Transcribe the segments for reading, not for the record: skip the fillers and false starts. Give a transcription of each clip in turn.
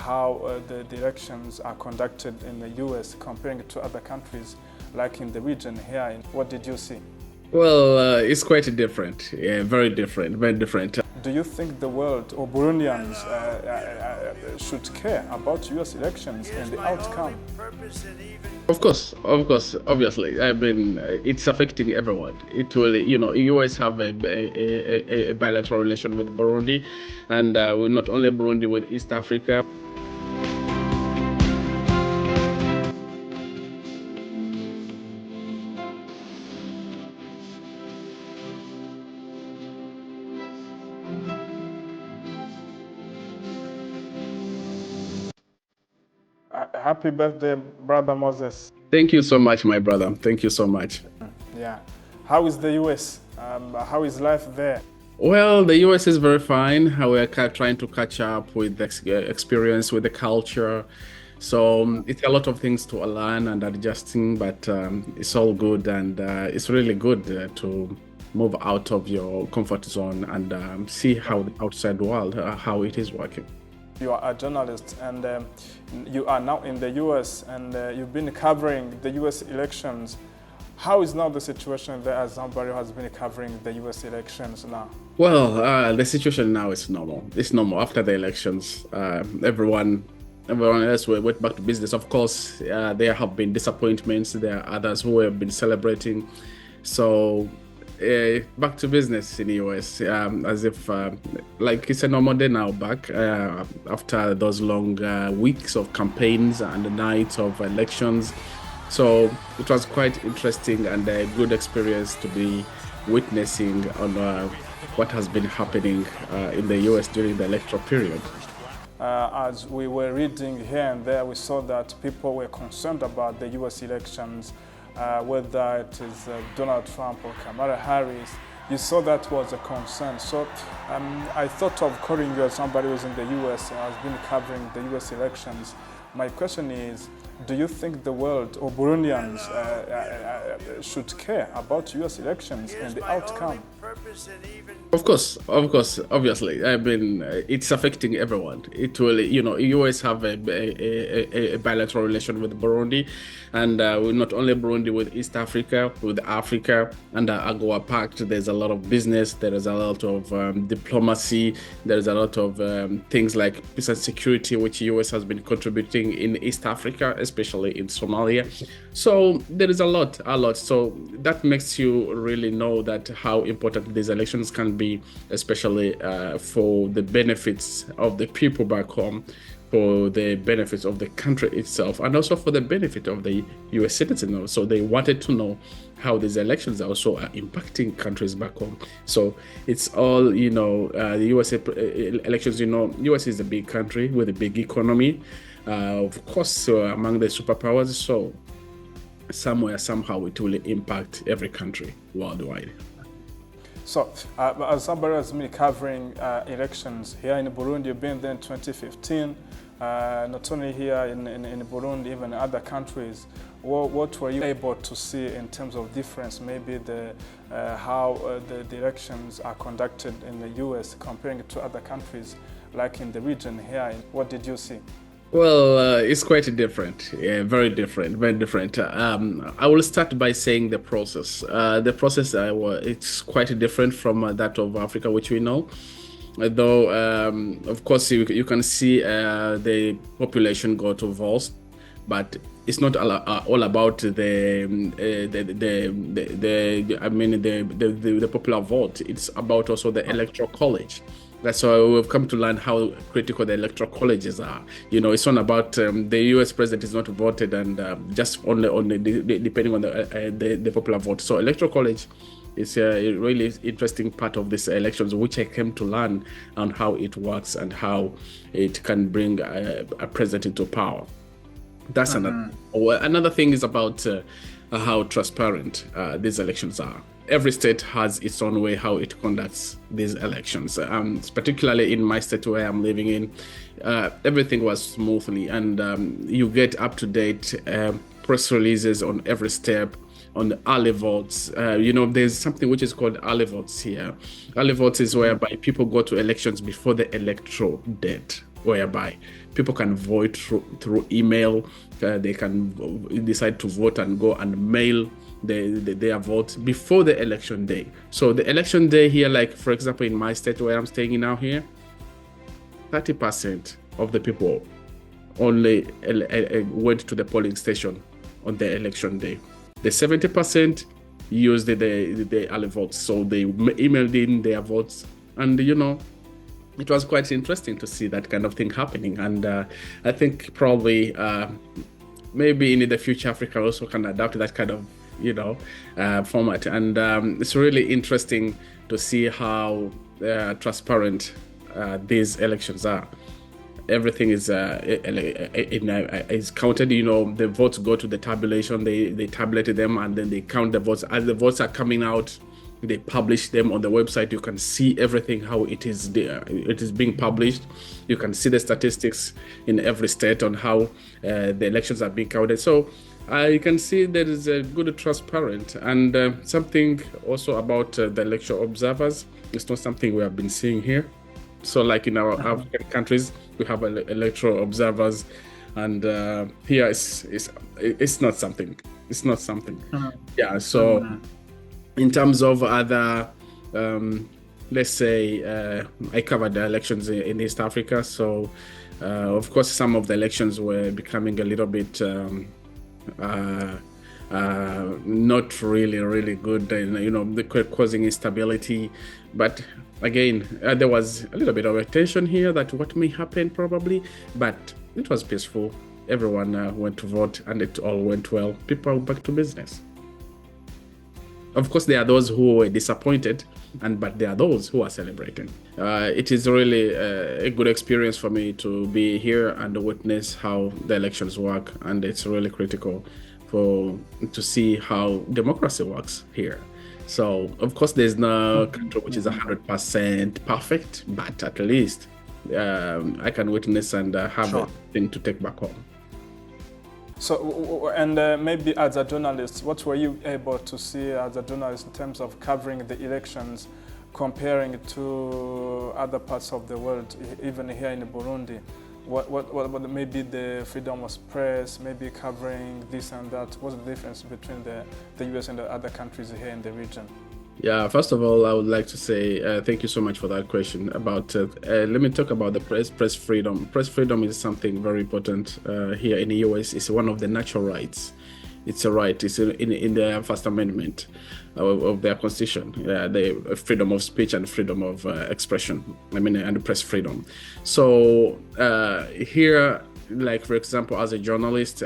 how the elections are conducted in the US, comparing it to other countries like in the region here. What did you see? Well, it's quite different. Yeah, very different, very different. Do you think the world or Burundians should care about US elections and the outcome? Of course, obviously. I mean, it's affecting everyone. It will, you always have a bilateral relation with Burundi, and not only Burundi, with East Africa. Happy birthday, brother Moses. Thank you so much, my brother. Thank you so much. Yeah. How is the US? How is life there? Well, the US is very fine. We're trying to catch up with the experience, with the culture. So it's a lot of things to learn and adjusting, but it's all good. And it's really good to move out of your comfort zone and see how the outside world, how it is working. You are a journalist and you are now in the US and you've been covering the US elections. How is now the situation there as somebody who has been covering the US elections now? Well, the situation now is normal. It's normal after the elections. Everyone else went back to business. Of course, there have been disappointments. There are others who have been celebrating. So back to business in the US, as if like it's a normal day now back after those long weeks of campaigns and the nights of elections. So it was quite interesting and a good experience to be witnessing on what has been happening in the US during the electoral period. As we were reading here and there, we saw that people were concerned about the US elections, whether it is Donald Trump or Kamala Harris. You saw that was a concern. So I thought of calling you as somebody who's in the US and has been covering the US elections. My question is, do you think the world or Burundians should care about US elections and the outcome? Of course, obviously. I mean, it's affecting everyone. It will, you always have a bilateral relation with Burundi, and not only Burundi, with East Africa, with Africa, and AGOA Pact. There's a lot of business, there is a lot of diplomacy, there is a lot of things like peace and security, which US has been contributing in East Africa, especially in Somalia. So there is a lot. So that makes you really know that how important these elections can be, especially for the benefits of the people back home, for the benefits of the country itself, and also for the benefit of the US citizens. So they wanted to know how these elections also are impacting countries back home. So it's all, the US elections, US is a big country with a big economy, of course, among the superpowers. So somewhere, somehow, it will impact every country worldwide. So, as somebody has been covering elections here in Burundi, you've been there in 2015, not only here in Burundi, even in other countries. What were you able to see in terms of difference, maybe how the elections are conducted in the US, comparing it to other countries like in the region here? What did you see? Well, it's quite different. Yeah, very different, very different. I will start by saying the process. The process, it's quite different from that of Africa, which we know. Though, of course, you can see the population go to votes, but it's not all about the popular vote. It's about also the electoral college. That's why we've come to learn how critical the electoral colleges are. It's not about the US president is not voted and just only depending on the popular vote. So electoral college is a really interesting part of these elections, which I came to learn on how it works and how it can bring a president into power. That's another thing is about how transparent these elections are. Every state has its own way how it conducts these elections. Particularly in my state where I'm living in, everything was smoothly, and you get up-to-date press releases on every step, on the early votes. There's something which is called early votes here. Early votes is whereby people go to elections before the electoral date, whereby People can vote through email. They can decide to vote and go and mail their vote before the election day. So the election day here, like for example, in my state where I'm staying in now here, 30% of the people only went to the polling station on the election day. The 70% used the early votes, so they emailed in their votes, and it was quite interesting to see that kind of thing happening. And I think probably maybe in the future Africa also can adapt that kind of format. And it's really interesting to see how transparent these elections are. Everything is counted. The votes go to the tabulation. They tabulate them, and then they count the votes. As the votes are coming out, they publish them on the website. You can see everything, how it is being published. You can see the statistics in every state on how the elections are being counted. So you can see there is a good transparent. And something also about the election observers. It's not something we have been seeing here. So like in our African countries, we have electoral observers, and here it's not something. It's not something. Yeah. So in terms of other, let's say, I covered the elections in East Africa. So of course, some of the elections were becoming a little bit not really good, and they were causing instability. But again, there was a little bit of a tension here that what may happen probably, but it was peaceful. Everyone went to vote, and it all went well. People are back to business. Of course, there are those who were disappointed, but there are those who are celebrating. It is really a good experience for me to be here and witness how the elections work, and it's really critical to see how democracy works here. So, of course, there's no country which is 100% perfect, but at least I can witness and have a thing to take back home. So, and maybe as a journalist, what were you able to see as a journalist in terms of covering the elections, comparing it to other parts of the world, even here in Burundi? What maybe the freedom of press, maybe covering this and that? What's the difference between the US and the other countries here in the region? Yeah, first of all, I would like to say thank you so much for that question. About let me talk about the press freedom. Press freedom is something very important here in the US. It's one of the natural rights. It's a right. It's in the First Amendment of their Constitution. The freedom of speech and freedom of expression. And the press freedom. So here, like for example, as a journalist,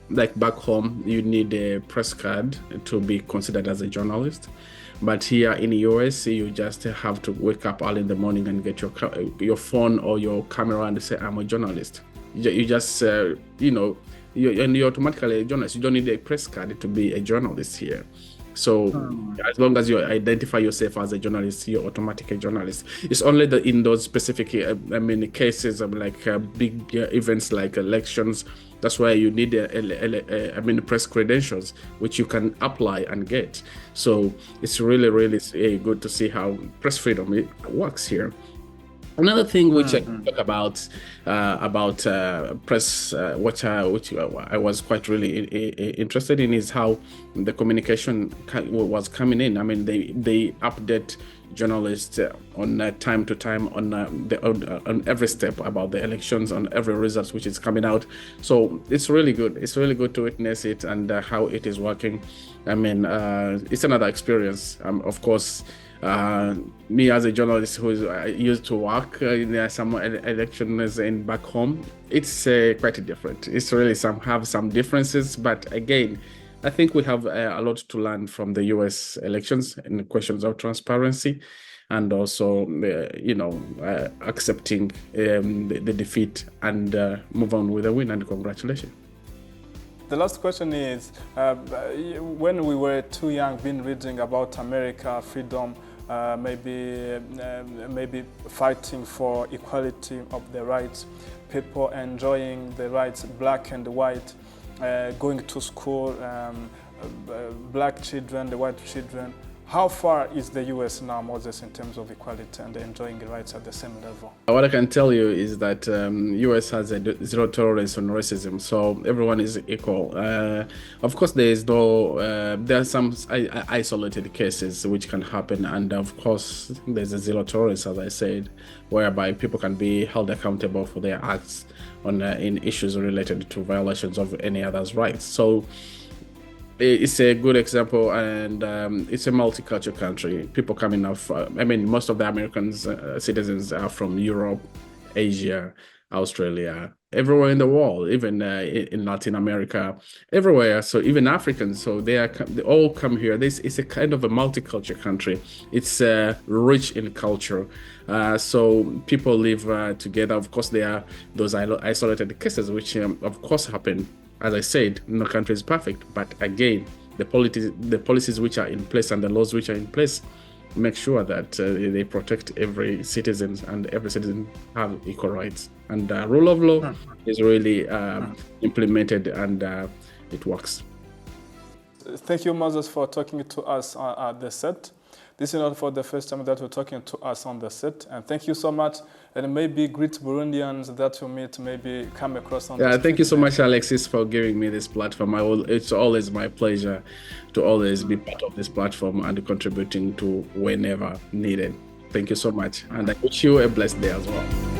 like back home, you need a press card to be considered as a journalist. But here in the US, you just have to wake up early in the morning and get your phone or your camera and say, I'm a journalist. You just, you're automatically a journalist. You don't need a press card to be a journalist here. So as long as you identify yourself as a journalist, you're automatically a journalist. It's only in those specific, cases of like big events like elections. That's why you need press credentials, which you can apply and get. So it's really good to see how press freedom works here. Another thing which I can talk about press, which I was quite really interested in, is how the communication was coming in. They update journalists on time to time on every step about the elections, on every result which is coming out. So it's really good. It's really good to witness it and how it is working. It's another experience. Of course. Me as a journalist who used to work in some elections in back home, it's quite different. It's really have some differences, but again, I think we have a lot to learn from the US elections in the questions of transparency, and also accepting the defeat and move on with a win. And congratulations. The last question is, when we were too young, been reading about America, freedom, maybe fighting for equality of the rights, people enjoying the rights, black and white, going to school, black children, the white children. How far is the US now, Moses, in terms of equality and enjoying rights at the same level? What I can tell you is that US has a zero tolerance on racism, so everyone is equal. Of course, there are some isolated cases which can happen, and of course, there's a zero tolerance, as I said, whereby people can be held accountable for their acts in issues related to violations of any other's rights. So it's a good example, and it's a multicultural country. People coming off, most of the Americans citizens are from Europe, Asia, Australia, everywhere in the world, even in Latin America, everywhere. So even Africans, so they all come here. This is a kind of a multicultural country. It's rich in culture. So people live together. Of course, there are those isolated cases, which of course happen. As I said, no country is perfect, but again, the policies which are in place and the laws which are in place make sure that they protect every citizen, and every citizen have equal rights. And rule of law is really implemented, and it works. Thank you, Moses, for talking to us at the set. This is not for the first time that you're talking to us on the set, and thank you so much. And maybe greet Burundians that you meet, maybe come across on the street. Thank you so much, Alexis, for giving me this platform. It's always my pleasure to always be part of this platform and contributing to whenever needed. Thank you so much, and I wish you a blessed day as well.